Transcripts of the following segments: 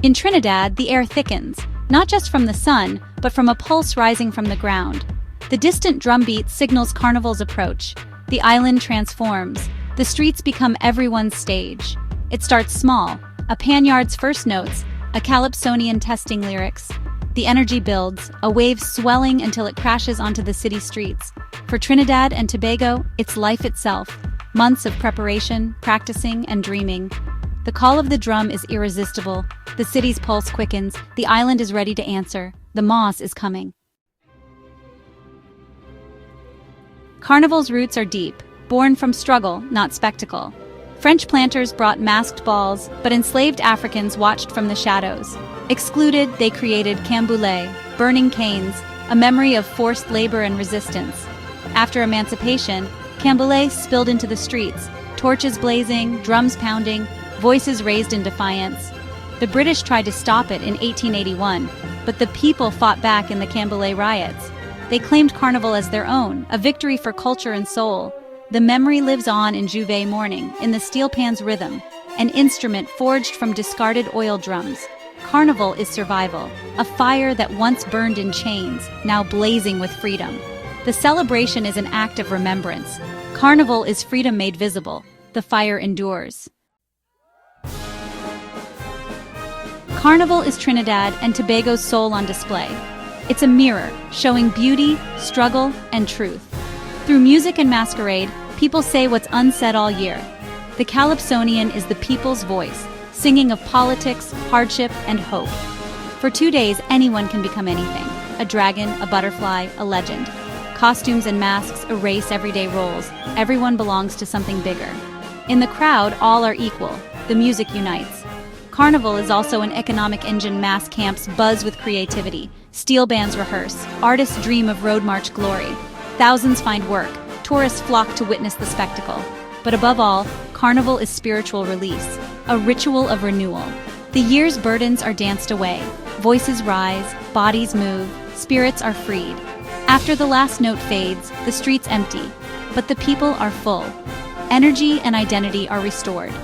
In Trinidad, the air thickens, not just from the sun, but from a pulse rising from the ground. The distant drumbeat signals Carnival's approach. The island transforms. The streets become everyone's stage. It starts small, a panyard's first notes, a calypsonian testing lyrics. The energy builds, a wave swelling until it crashes onto the city streets. For Trinidad and Tobago, it's life itself. Months of preparation, practicing, and dreaming. The call of the drum is irresistible. The city's pulse quickens. The island is ready to answer. The moss is coming. Carnival's roots are deep, born from struggle, not spectacle. French planters brought masked balls, but enslaved Africans watched from the shadows. Excluded, they created camboulé, burning canes, a memory of forced labor and resistance. After emancipation, camboulé spilled into the streets, torches blazing, drums pounding, voices raised in defiance. The British tried to stop it in 1881, but the people fought back in the Camboulé riots. They claimed Carnival as their own, a victory for culture and soul. The memory lives on in Juve morning, in the steel pan's rhythm, an instrument forged from discarded oil drums. Carnival is survival, a fire that once burned in chains, now blazing with freedom. The celebration is an act of remembrance. Carnival is freedom made visible. The fire endures. Carnival is Trinidad and Tobago's soul on display. It's a mirror, showing beauty, struggle, and truth. Through music and masquerade, people say what's unsaid all year. The calypsonian is the people's voice, singing of politics, hardship, and hope. For 2 days, anyone can become anything. A dragon, a butterfly, a legend. Costumes and masks erase everyday roles. Everyone belongs to something bigger. In the crowd, all are equal. The music unites. Carnival is also an economic engine. Mass camps buzz with creativity. Steel bands rehearse. Artists dream of road march glory. Thousands find work. Tourists flock to witness the spectacle. But above all, Carnival is spiritual release, a ritual of renewal. The year's burdens are danced away. Voices rise, bodies move, spirits are freed. After the last note fades, the streets empty, but the people are full. Energy and identity are restored.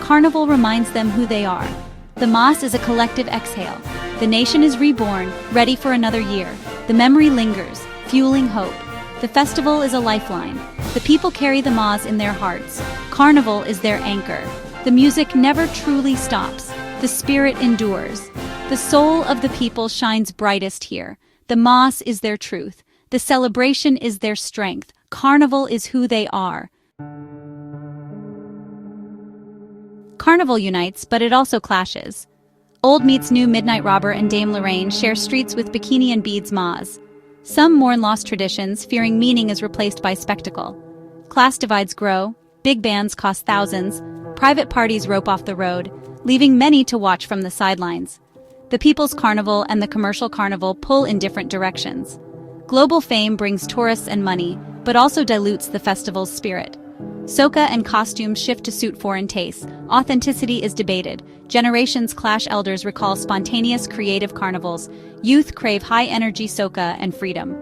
Carnival reminds them who they are. The Mass is a collective exhale. The nation is reborn, ready for another year. The memory lingers, fueling hope. The festival is a lifeline. The people carry the Mass in their hearts. Carnival is their anchor. The music never truly stops. The spirit endures. The soul of the people shines brightest here. The Mass is their truth. The celebration is their strength. Carnival is who they are. Carnival unites, but it also clashes. Old meets new. Midnight Robber and Dame Lorraine share streets with bikini and beads Maz. Some mourn lost traditions, fearing meaning is replaced by spectacle. Class divides grow, big bands cost thousands, private parties rope off the road, leaving many to watch from the sidelines. The People's Carnival and the Commercial Carnival pull in different directions. Global fame brings tourists and money, but also dilutes the festival's spirit. Soca and costumes shift to suit foreign tastes. Authenticity is debated. Generations clash. Elders recall spontaneous, creative carnivals. Youth crave high-energy soca and freedom.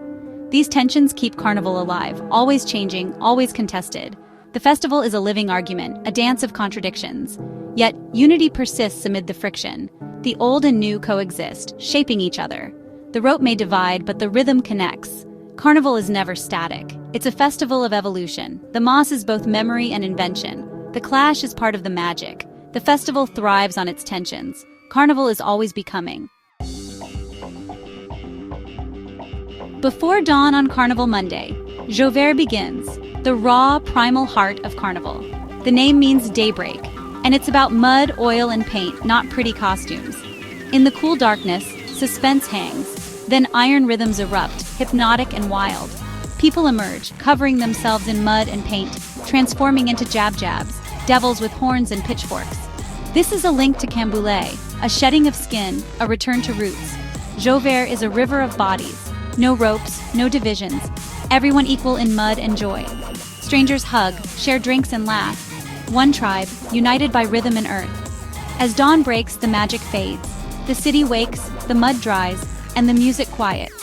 These tensions keep Carnival alive, always changing, always contested. The festival is a living argument, a dance of contradictions. Yet, unity persists amid the friction. The old and new coexist, shaping each other. The rope may divide, but the rhythm connects. Carnival is never static. It's a festival of evolution. The Mass is both memory and invention. The clash is part of the magic. The festival thrives on its tensions. Carnival is always becoming. Before dawn on Carnival Monday, Jover begins, the raw, primal heart of Carnival. The name means daybreak, and it's about mud, oil, and paint, not pretty costumes. In the cool darkness, suspense hangs. Then iron rhythms erupt, hypnotic and wild. People emerge, covering themselves in mud and paint, transforming into jab-jabs, devils with horns and pitchforks. This is a link to Camboulé, a shedding of skin, a return to roots. Jover is a river of bodies. No ropes, no divisions. Everyone equal in mud and joy. Strangers hug, share drinks and laugh. One tribe, united by rhythm and earth. As dawn breaks, the magic fades. The city wakes, the mud dries, and the music quiets.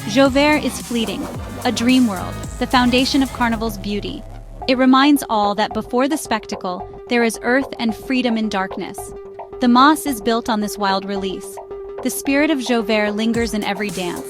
Jover is fleeting, a dream world, the foundation of Carnival's beauty. It reminds all that before the spectacle, there is earth and freedom in darkness. The Mas is built on this wild release. The spirit of Jover lingers in every dance.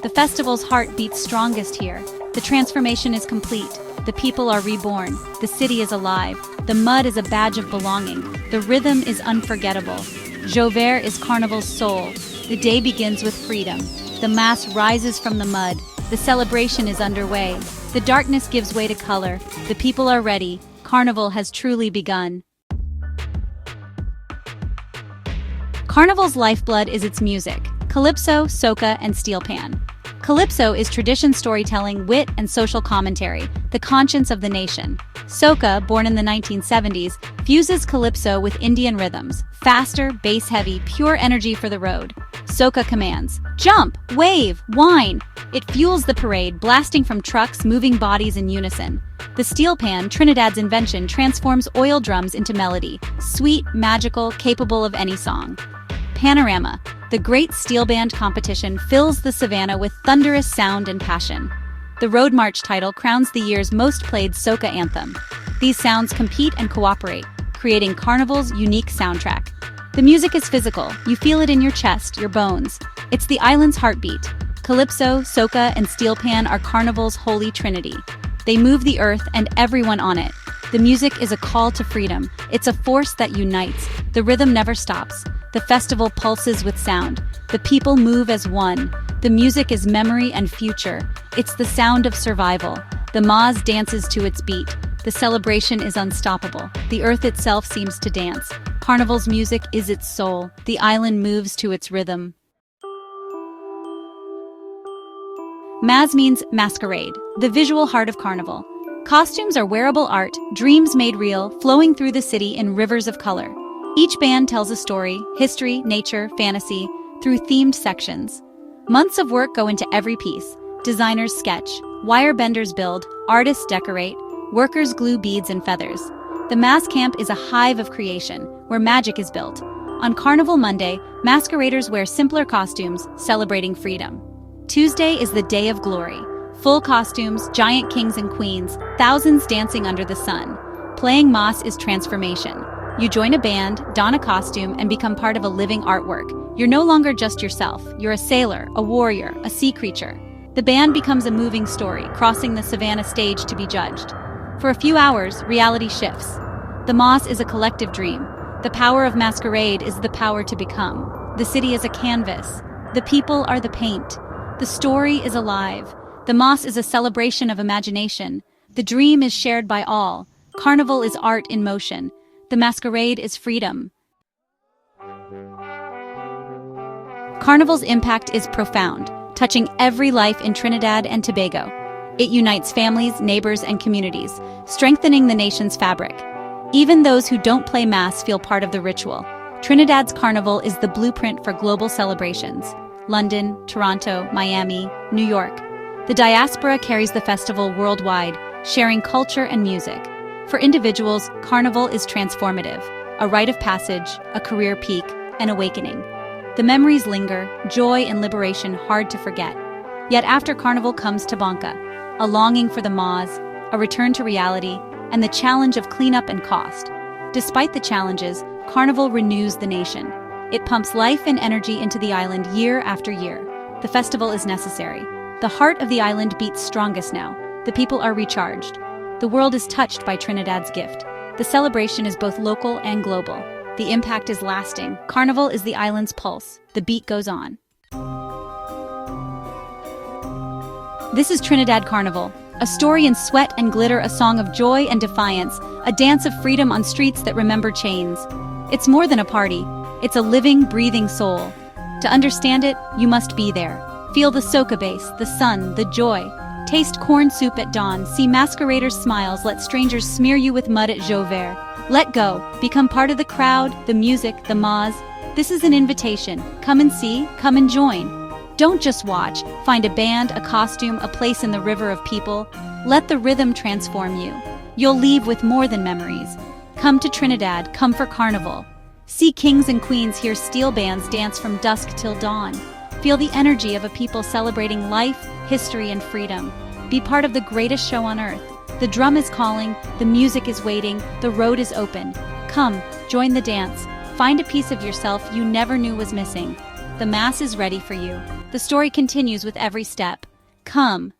The festival's heart beats strongest here. The transformation is complete. The people are reborn. The city is alive. The mud is a badge of belonging. The rhythm is unforgettable. Jover is Carnival's soul. The day begins with freedom. The Mas rises from the mud. The celebration is underway. The darkness gives way to color. The people are ready. Carnival has truly begun. Carnival's lifeblood is its music: calypso, soca, and steel pan. Calypso is tradition storytelling, wit, and social commentary, the conscience of the nation. Soca, born in the 1970s, fuses calypso with Indian rhythms, faster, bass-heavy, pure energy for the road. Soca commands: jump, wave, whine. It fuels the parade, blasting from trucks, moving bodies in unison. The steel pan, Trinidad's invention, transforms oil drums into melody, sweet, magical, capable of any song. Panorama, the great steel band competition, fills the savannah with thunderous sound and passion. The Road March title crowns the year's most played soca anthem. These sounds compete and cooperate, creating Carnival's unique soundtrack. The music is physical. You feel it in your chest, your bones. It's the island's heartbeat. Calypso, soca, and steel pan are Carnival's holy trinity. They move the earth and everyone on it. The music is a call to freedom. It's a force that unites. The rhythm never stops. The festival pulses with sound. The people move as one. The music is memory and future. It's the sound of survival. The Mas dances to its beat. The celebration is unstoppable. The earth itself seems to dance. Carnival's music is its soul. The island moves to its rhythm. Mas means masquerade, the visual heart of Carnival. Costumes are wearable art, dreams made real, flowing through the city in rivers of color. Each band tells a story: history, nature, fantasy, through themed sections. Months of work go into every piece. Designers sketch, wire benders build, artists decorate, workers glue beads and feathers. The Mas Camp is a hive of creation, where magic is built. On Carnival Monday, masqueraders wear simpler costumes, celebrating freedom. Tuesday is the day of glory. Full costumes, giant kings and queens, thousands dancing under the sun. Playing Mas is transformation. You join a band, don a costume, and become part of a living artwork. You're no longer just yourself. You're a sailor, a warrior, a sea creature. The band becomes a moving story, crossing the savannah stage to be judged. For a few hours, reality shifts. The Mas is a collective dream. The power of masquerade is the power to become. The city is a canvas. The people are the paint. The story is alive. The Mas is a celebration of imagination. The dream is shared by all. Carnival is art in motion. The masquerade is freedom. Carnival's impact is profound, touching every life in Trinidad and Tobago. It unites families, neighbors, and communities, strengthening the nation's fabric. Even those who don't play Mas feel part of the ritual. Trinidad's Carnival is the blueprint for global celebrations. London, Toronto, Miami, New York. The diaspora carries the festival worldwide, sharing culture and music. For individuals, Carnival is transformative, a rite of passage, a career peak, an awakening. The memories linger, joy and liberation hard to forget. Yet after Carnival comes Tabanca, a longing for the Mas, a return to reality, and the challenge of cleanup and cost. Despite the challenges, Carnival renews the nation. It pumps life and energy into the island year after year. The festival is necessary. The heart of the island beats strongest now. The people are recharged. The world is touched by Trinidad's gift. The celebration is both local and global. The impact is lasting. Carnival is the island's pulse. The beat goes on. This is Trinidad Carnival, a story in sweat and glitter, a song of joy and defiance, a dance of freedom on streets that remember chains. It's more than a party. It's a living, breathing soul. To understand it, you must be there. Feel the soca bass, the sun, the joy. Taste corn soup at dawn, see masqueraders' smiles, let strangers smear you with mud at Jover. Let go, become part of the crowd, the music, the Mas. This is an invitation. Come and see, come and join. Don't just watch, find a band, a costume, a place in the river of people. Let the rhythm transform you. You'll leave with more than memories. Come to Trinidad, come for Carnival. See kings and queens, hear steel bands dance from dusk till dawn. Feel the energy of a people celebrating life, history, and freedom. Be part of the greatest show on earth. The drum is calling, the music is waiting, the road is open. Come, join the dance. Find a piece of yourself you never knew was missing. The Mass is ready for you. The story continues with every step. Come,